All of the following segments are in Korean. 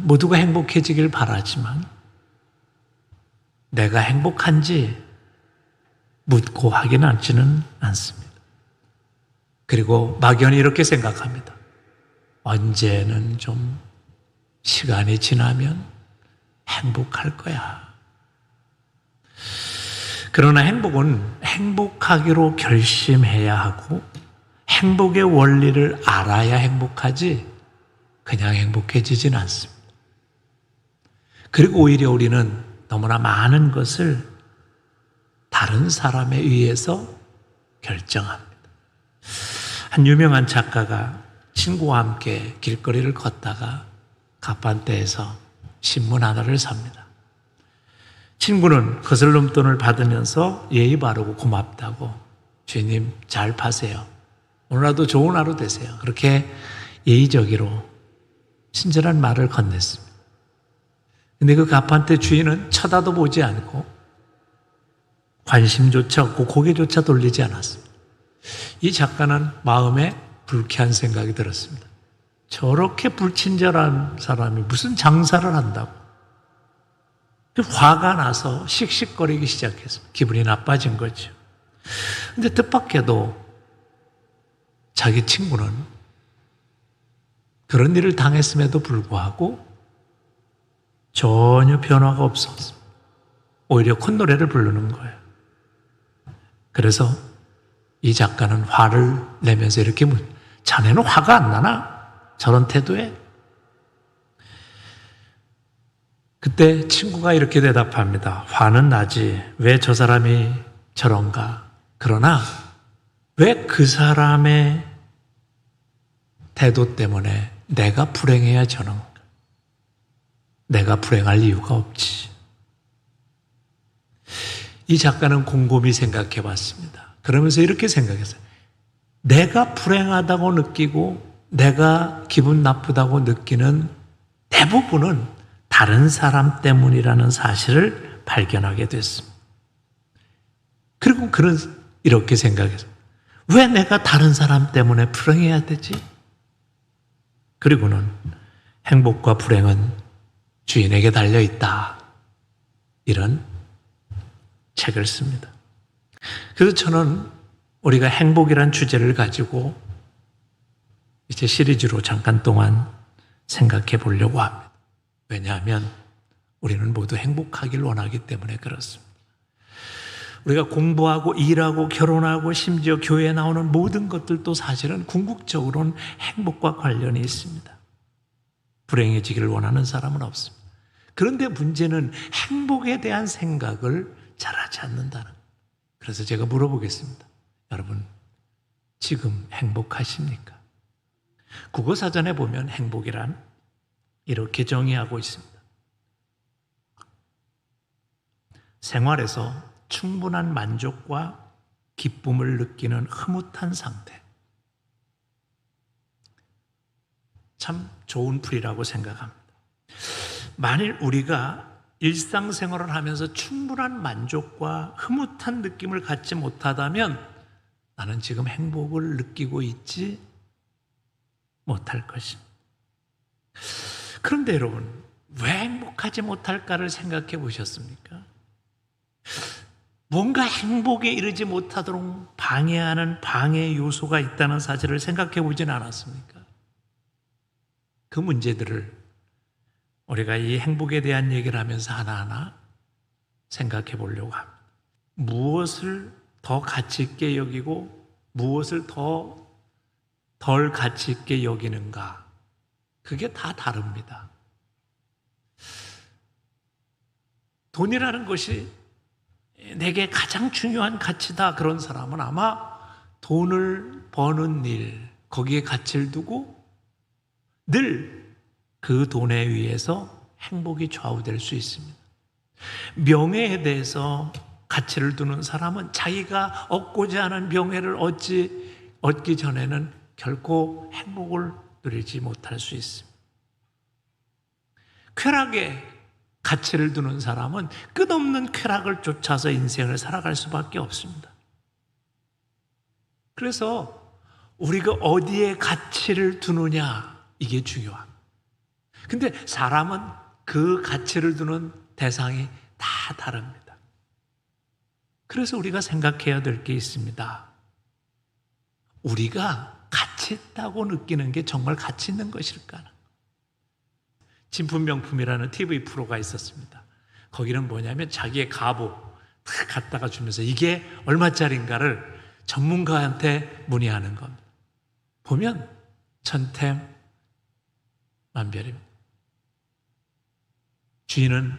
모두가 행복해지길 바라지만 내가 행복한지 묻고 확인하지는 않습니다. 그리고 막연히 이렇게 생각합니다. 언제는 좀 시간이 지나면 행복할 거야. 그러나 행복은 행복하기로 결심해야 하고 행복의 원리를 알아야 행복하지 그냥 행복해지진 않습니다. 그리고 오히려 우리는 너무나 많은 것을 다른 사람에 의해서 결정합니다. 한 유명한 작가가 친구와 함께 길거리를 걷다가 가판대에서 신문 하나를 삽니다. 친구는 거슬럼돈을 받으면서 예의 바르고 고맙다고 주인님 잘 파세요. 오늘 하루 좋은 하루 되세요. 그렇게 예의적으로 친절한 말을 건넸습니다. 근데 그 가판대 주인은 쳐다도 보지 않고 관심조차 없고 고개조차 돌리지 않았습니다. 이 작가는 마음에 불쾌한 생각이 들었습니다. 저렇게 불친절한 사람이 무슨 장사를 한다고. 화가 나서 씩씩거리기 시작했습니다. 기분이 나빠진 거죠. 근데 뜻밖에도 자기 친구는 그런 일을 당했음에도 불구하고 전혀 변화가 없었습니다. 오히려 콧노래를 부르는 거예요. 그래서 이 작가는 화를 내면서 이렇게 자네는 화가 안 나나? 저런 태도에? 그때 친구가 이렇게 대답합니다. 화는 나지. 왜 저 사람이 저런가? 그러나 왜 그 사람의 태도 때문에 내가 불행해야 저런가? 내가 불행할 이유가 없지. 이 작가는 곰곰이 생각해 봤습니다. 그러면서 이렇게 생각했어요. 내가 불행하다고 느끼고 내가 기분 나쁘다고 느끼는 대부분은 다른 사람 때문이라는 사실을 발견하게 됐습니다. 그리고 그는 이렇게 생각했어요. 왜 내가 다른 사람 때문에 불행해야 되지? 그리고는 행복과 불행은 주인에게 달려있다. 이런 책을 씁니다. 그래서 저는 우리가 행복이란 주제를 가지고 이제 시리즈로 잠깐 동안 생각해 보려고 합니다. 왜냐하면 우리는 모두 행복하길 원하기 때문에 그렇습니다. 우리가 공부하고 일하고 결혼하고 심지어 교회에 나오는 모든 것들도 사실은 궁극적으로는 행복과 관련이 있습니다. 불행해지기를 원하는 사람은 없습니다. 그런데 문제는 행복에 대한 생각을 잘하지 않는다는 거예요. 그래서 제가 물어보겠습니다. 여러분, 지금 행복하십니까? 국어사전에 보면 행복이란 이렇게 정의하고 있습니다. 생활에서 충분한 만족과 기쁨을 느끼는 흐뭇한 상태. 참 좋은 풀이라고 생각합니다. 만일 우리가 일상생활을 하면서 충분한 만족과 흐뭇한 느낌을 갖지 못하다면 나는 지금 행복을 느끼고 있지 못할 것입니다. 그런데 여러분, 왜 행복하지 못할까를 생각해 보셨습니까? 뭔가 행복에 이르지 못하도록 방해하는 방해 요소가 있다는 사실을 생각해 보진 않았습니까? 그 문제들을 우리가 이 행복에 대한 얘기를 하면서 하나하나 생각해 보려고 합니다. 무엇을 더 가치 있게 여기고 무엇을 더 덜 가치 있게 여기는가? 그게 다 다릅니다. 돈이라는 것이 내게 가장 중요한 가치다 그런 사람은 아마 돈을 버는 일, 거기에 가치를 두고 늘 그 돈에 의해서 행복이 좌우될 수 있습니다. 명예에 대해서 가치를 두는 사람은 자기가 얻고자 하는 명예를 얻기 전에는 결코 행복을 누리지 못할 수 있습니다. 쾌락에 가치를 두는 사람은 끝없는 쾌락을 쫓아서 인생을 살아갈 수밖에 없습니다. 그래서 우리가 어디에 가치를 두느냐 이게 중요합니다. 근데 사람은 그 가치를 두는 대상이 다 다릅니다. 그래서 우리가 생각해야 될 게 있습니다. 우리가 가치 있다고 느끼는 게 정말 가치 있는 것일까? 진품명품이라는 TV 프로가 있었습니다. 거기는 뭐냐면 자기의 갑옷 탁 갖다가 주면서 이게 얼마짜리인가를 전문가한테 문의하는 겁니다. 보면 천템만별입니다. 주인은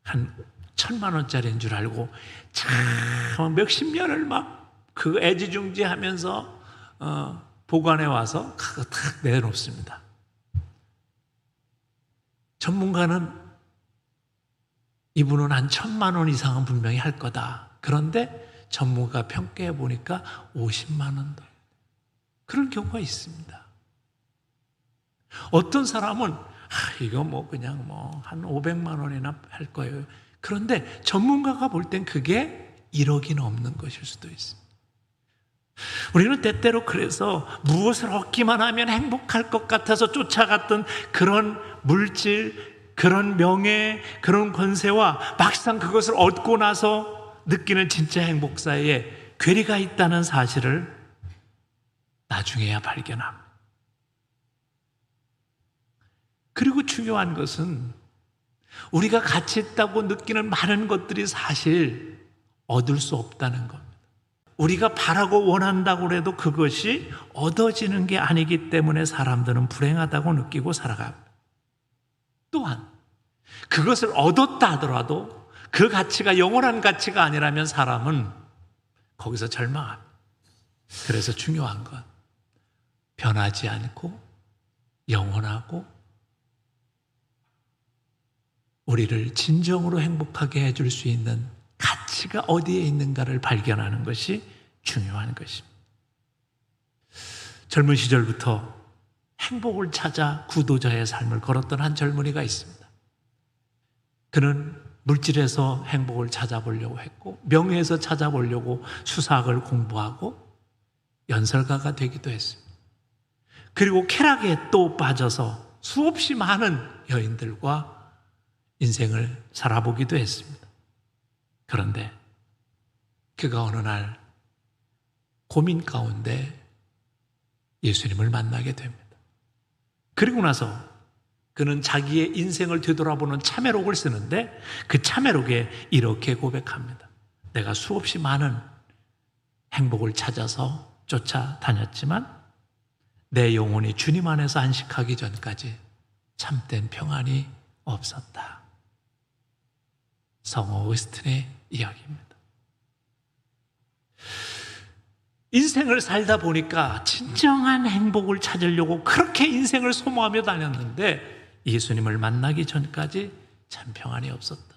한 1,000만 원짜리인 줄 알고 참 몇십 년을 막 그 애지중지하면서 보관해 와서 탁 내놓습니다. 전문가는 이분은 한 1,000만 원 이상은 분명히 할 거다. 그런데 전문가가 평가해 보니까 50만 원도. 그런 경우가 있습니다. 어떤 사람은 이거 뭐 그냥 뭐 한 500만 원이나 할 거예요. 그런데 전문가가 볼 땐 그게 1억이 넘는 것일 수도 있습니다. 우리는 때때로 그래서 무엇을 얻기만 하면 행복할 것 같아서 쫓아갔던 그런 물질, 그런 명예, 그런 권세와 막상 그것을 얻고 나서 느끼는 진짜 행복 사이에 괴리가 있다는 사실을 나중에야 발견합니다. 그리고 중요한 것은 우리가 가치 있다고 느끼는 많은 것들이 사실 얻을 수 없다는 겁니다. 우리가 바라고 원한다고 해도 그것이 얻어지는 게 아니기 때문에 사람들은 불행하다고 느끼고 살아갑니다. 또한 그것을 얻었다 하더라도 그 가치가 영원한 가치가 아니라면 사람은 거기서 절망합니다. 그래서 중요한 건 변하지 않고 영원하고 우리를 진정으로 행복하게 해줄 수 있는 가치가 어디에 있는가를 발견하는 것이 중요한 것입니다. 젊은 시절부터 행복을 찾아 구도자의 삶을 걸었던 한 젊은이가 있습니다. 그는 물질에서 행복을 찾아보려고 했고 명예에서 찾아보려고 수사학을 공부하고 연설가가 되기도 했습니다. 그리고 쾌락에 또 빠져서 수없이 많은 여인들과 인생을 살아보기도 했습니다. 그런데 그가 어느 날 고민 가운데 예수님을 만나게 됩니다. 그리고 나서 그는 자기의 인생을 되돌아보는 참회록을 쓰는데 그 참회록에 이렇게 고백합니다. 내가 수없이 많은 행복을 찾아서 쫓아다녔지만 내 영혼이 주님 안에서 안식하기 전까지 참된 평안이 없었다. 성 어거스틴의 이야기입니다. 인생을 살다 보니까 진정한 행복을 찾으려고 그렇게 인생을 소모하며 다녔는데 예수님을 만나기 전까지 참 평안이 없었다.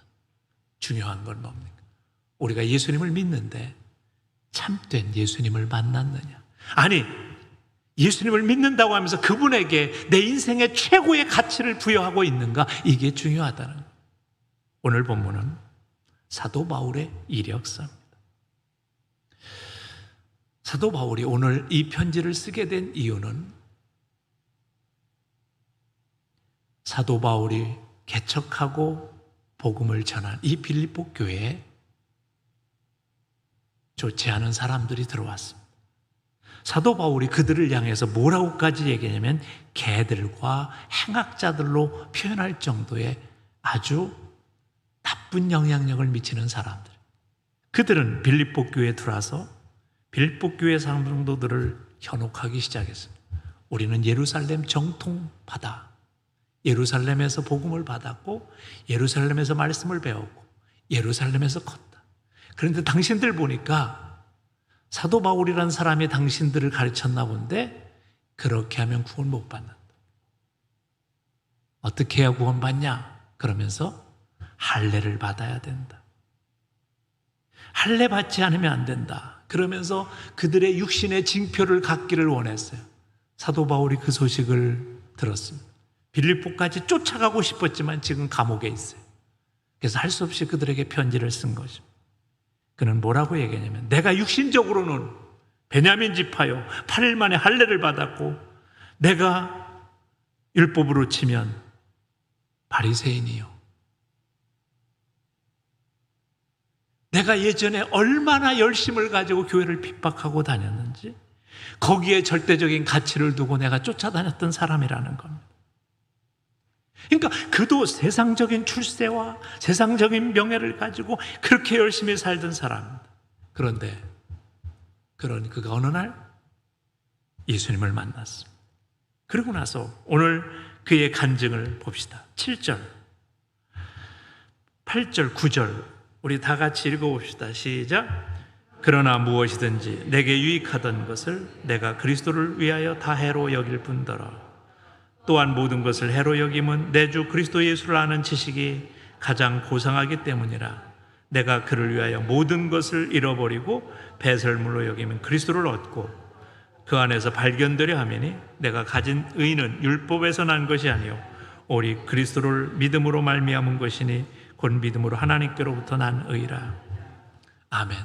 중요한 건 뭡니까? 우리가 예수님을 믿는데 참된 예수님을 만났느냐? 아니, 예수님을 믿는다고 하면서 그분에게 내 인생의 최고의 가치를 부여하고 있는가? 이게 중요하다는 거예요. 오늘 본문은 사도 바울의 이력서입니다. 사도 바울이 오늘 이 편지를 쓰게 된 이유는 사도 바울이 개척하고 복음을 전한 이 빌립보 교회에 좋지 않은 사람들이 들어왔습니다. 사도 바울이 그들을 향해서 뭐라고까지 얘기하냐면 개들과 행악자들로 표현할 정도의 아주 나쁜 영향력을 미치는 사람들. 그들은 빌립보 교회에 들어와서 빌립보 교회 성도들을 현혹하기 시작했습니다. 우리는 예루살렘 정통파다. 예루살렘에서 복음을 받았고 예루살렘에서 말씀을 배웠고 예루살렘에서 컸다. 그런데 당신들 보니까 사도 바울이라는 사람이 당신들을 가르쳤나 본데 그렇게 하면 구원 못 받는다. 어떻게 해야 구원 받냐? 그러면서 할례를 받아야 된다. 할례 받지 않으면 안 된다. 그러면서 그들의 육신의 징표를 갖기를 원했어요. 사도 바울이 그 소식을 들었습니다. 빌립보까지 쫓아가고 싶었지만 지금 감옥에 있어요. 그래서 할 수 없이 그들에게 편지를 쓴 것입니다. 그는 뭐라고 얘기하냐면 내가 육신적으로는 베냐민 지파요 8일 만에 할례를 받았고 내가 율법으로 치면 바리새인이요. 내가 예전에 얼마나 열심을 가지고 교회를 핍박하고 다녔는지 거기에 절대적인 가치를 두고 내가 쫓아다녔던 사람이라는 겁니다. 그러니까 그도 세상적인 출세와 세상적인 명예를 가지고 그렇게 열심히 살던 사람입니다. 그런데 그가 어느 날 예수님을 만났습니다. 그러고 나서 오늘 그의 간증을 봅시다. 7절, 8절, 9절 우리 다 같이 읽어봅시다. 시작. 그러나 무엇이든지 내게 유익하던 것을 내가 그리스도를 위하여 다 해로 여길 뿐더러 또한 모든 것을 해로 여김은 내 주 그리스도 예수를 아는 지식이 가장 고상하기 때문이라. 내가 그를 위하여 모든 것을 잃어버리고 배설물로 여기면 그리스도를 얻고 그 안에서 발견되려 하매니 내가 가진 의는 율법에서 난 것이 아니요 오직 그리스도를 믿음으로 말미암은 것이니 곧 믿음으로 하나님께로부터 난 의라. 아멘.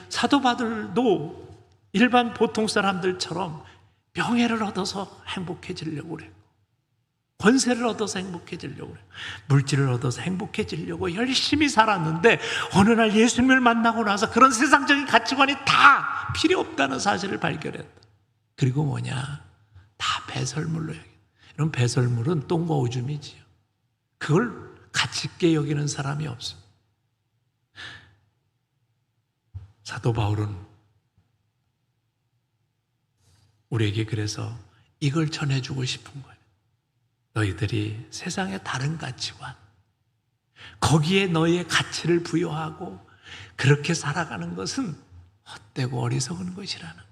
사도 바울도 일반 보통 사람들처럼 명예를 얻어서 행복해지려고 그래요. 권세를 얻어서 행복해지려고 그래요. 물질을 얻어서 행복해지려고 열심히 살았는데 어느 날 예수님을 만나고 나서 그런 세상적인 가치관이 다 필요 없다는 사실을 발견했다. 그리고 뭐냐? 다 배설물로 여겨. 이런 배설물은 똥과 오줌이지요. 그걸 가치 있게 여기는 사람이 없습니다. 사도 바울은 우리에게 그래서 이걸 전해주고 싶은 거예요. 너희들이 세상의 다른 가치관, 거기에 너희의 가치를 부여하고 그렇게 살아가는 것은 헛되고 어리석은 것이라는 거예요.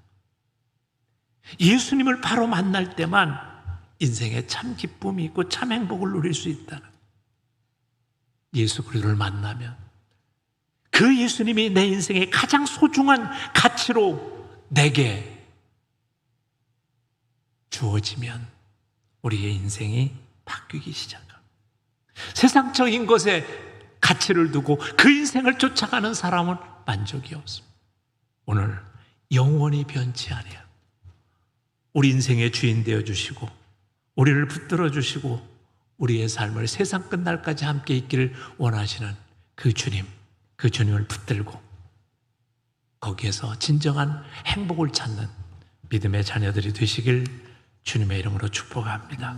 예수님을 바로 만날 때만 인생에 참 기쁨이 있고 참 행복을 누릴 수 있다는 거예요. 예수 그리스도를 만나면 그 예수님이 내 인생의 가장 소중한 가치로 내게 주어지면 우리의 인생이 바뀌기 시작합니다. 세상적인 것에 가치를 두고 그 인생을 쫓아가는 사람은 만족이 없습니다. 오늘 영원히 변치 아니하고 우리 인생의 주인 되어주시고 우리를 붙들어 주시고 우리의 삶을 세상 끝날까지 함께 있기를 원하시는 그 주님을 붙들고 거기에서 진정한 행복을 찾는 믿음의 자녀들이 되시길 주님의 이름으로 축복합니다.